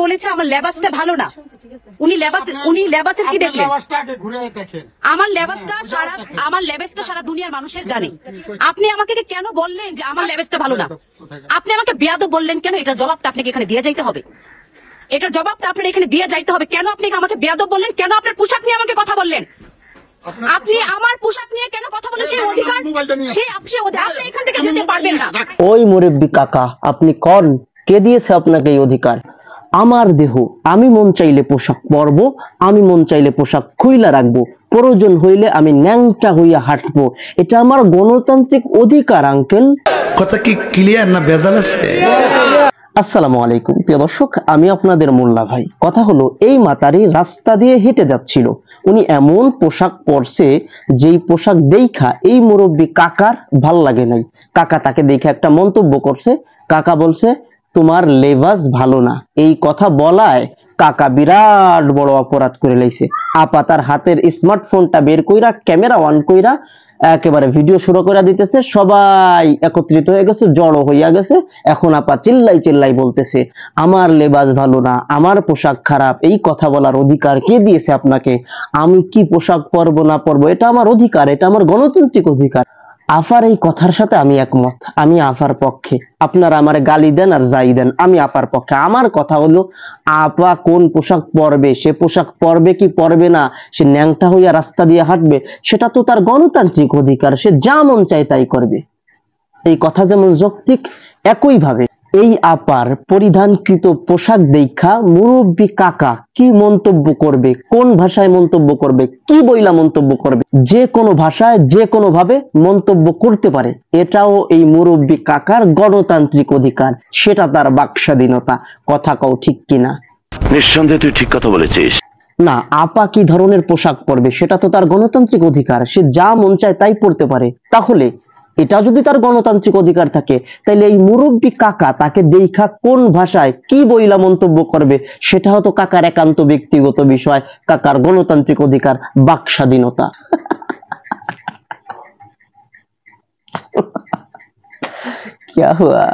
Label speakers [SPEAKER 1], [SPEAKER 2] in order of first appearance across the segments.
[SPEAKER 1] বলেছে আমার লেবাসটা ভালো না। উনি লেবাসের কি দেখলেন? আমার লেবাসটা সারা দুনিয়ার মানুষের জানে। আপনি আমাকে কেন বললেন যে আমার লেবাসটা ভালো না? আপনি আমাকে বেয়াদব বললেন কেন? এটার জবাবটা আপনাকে এখানে দিয়ে যাইতে হবে। এটার জবাবটা আপনার এখানে দিয়ে যাইতে হবে। কেন আপনি আমাকে বেয়াদব বললেন? কেন আপনার পোশাক নিয়ে আমাকে কথা বললেন? আপনি আমার পোশাক নিয়ে কেন কথা বলেন? সেই অধিকার আপনি এখান থেকে যেতে পারবেন না।
[SPEAKER 2] ওই মুরব্বি কাকা, আপনি কোন কে দিয়েছে আপনাকে এই অধিকার? আমার দেহ, আমি মন চাইলে পোশাক পরবো, আমি মন চাইলে পোশাক খুইলা রাখবো, প্রয়োজন হইলে আমি ন্যাংটা হইয়া হাঁটবো। এটা আমার গণতান্ত্রিক অধিকার আঙ্কেল।
[SPEAKER 3] কথা কি ক্লিয়ার না ভেজাল আছে?
[SPEAKER 2] আসসালামু আলাইকুম প্রিয় দর্শক, আমি আপনাদের মোল্লা ভাই। কথা হলো, এই মাতারি রাস্তা দিয়ে হেঁটে যাচ্ছিল, উনি এমন পোশাক পরছে যেই পোশাক দেখা এই মুরব্বী কাকার ভাল লাগে নাই। কাকা তাকে দেখে একটা মন্তব্য করছে। কাকা বলছে তোমার লেবাস ভালো না। এই কথা বলায় কাকা বিরাট বড় অপরাধ করে লাইছে। আপা তার হাতের স্মার্টফোনটা বের কইরা ক্যামেরা অন কইরা একেবারে ভিডিও শুরু করে দিতেছে। সবাই একত্রিত হয়ে গেছে, জড়ো হইয়া গেছে। এখন আপা চিল্লাই চিল্লাই বলতেছে আমার লেবাস ভালো না, আমার পোশাক খারাপ। এই কথা বলার অধিকার কে দিয়েছে আপনাকে? আমি কি পোশাক পরবো না পরবো এটা আমার অধিকার, এটা আমার গণতান্ত্রিক অধিকার। আফার এই কথার সাথে আমি একমত, আমি আফার পক্ষে। আপনারা আমার গালি দেন আর যাই দেন, আমি আফার পক্ষে। আমার কথা হলো, আপা কোন পোশাক পরবে, সে পোশাক পরবে কি পরবে না, সে ন্যাংটা হইয়া রাস্তা দিয়ে হাঁটবে, সেটা তো তার গণতান্ত্রিক অধিকার। সে যা মন চায় তাই করবে। এই কথা যেমন যৌক্তিক, একইভাবে এই আপার পরিধানকৃত পোশাক দেখা মুরব্বী কাকা কি মন্তব্য করবে, কোন ভাষায় মন্তব্য করবে, কি বইলা মন্তব্য করবে, যে কোনো ভাষায় যে কোনো ভাবে মন্তব্য করতে পারে। এটাও এই মুরব্বী কাকার গণতান্ত্রিক অধিকার, সেটা তার বাক স্বাধীনতা। কথা কও ঠিক কিনা?
[SPEAKER 4] নিঃসন্দেহে তুই ঠিক কথা বলেছিস।
[SPEAKER 2] না, আপা কি ধরনের পোশাক পরবে সেটা তো তার গণতান্ত্রিক অধিকার, সে যা মন চায় তাই পড়তে পারে। তাহলে এটা যদি তার গণতান্ত্রিক অধিকার থাকে, তাহলে এই মুরব্বী কাকা তাকে দেখা কোন ভাষায় কি বইলা মন্তব্য করবে সেটা হতো কাকার একান্ত ব্যক্তিগত বিষয়, কাকার গণতান্ত্রিক অধিকার, বাক স্বাধীনতা। क्या हुआ?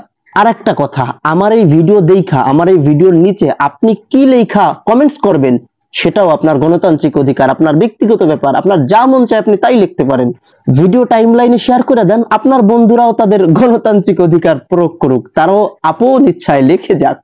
[SPEAKER 2] আর একটা কথা, আমার এই ভিডিও দেখা, আমার এই ভিডিওর নিচে আপনি কি লেখা কমেন্টস করবেন সেটাও আপনার গণতান্ত্রিক অধিকার, আপনার ব্যক্তিগত ব্যাপার। আপনার যা মন চায় আপনি তাই লিখতে পারেন। ভিডিও টাইমলাইনে শেয়ার করে দেন, আপনার বন্ধুরাও তাদের গণতান্ত্রিক অধিকার প্রয়োগ করুক, তারাও আপন ইচ্ছায় লিখে যাক।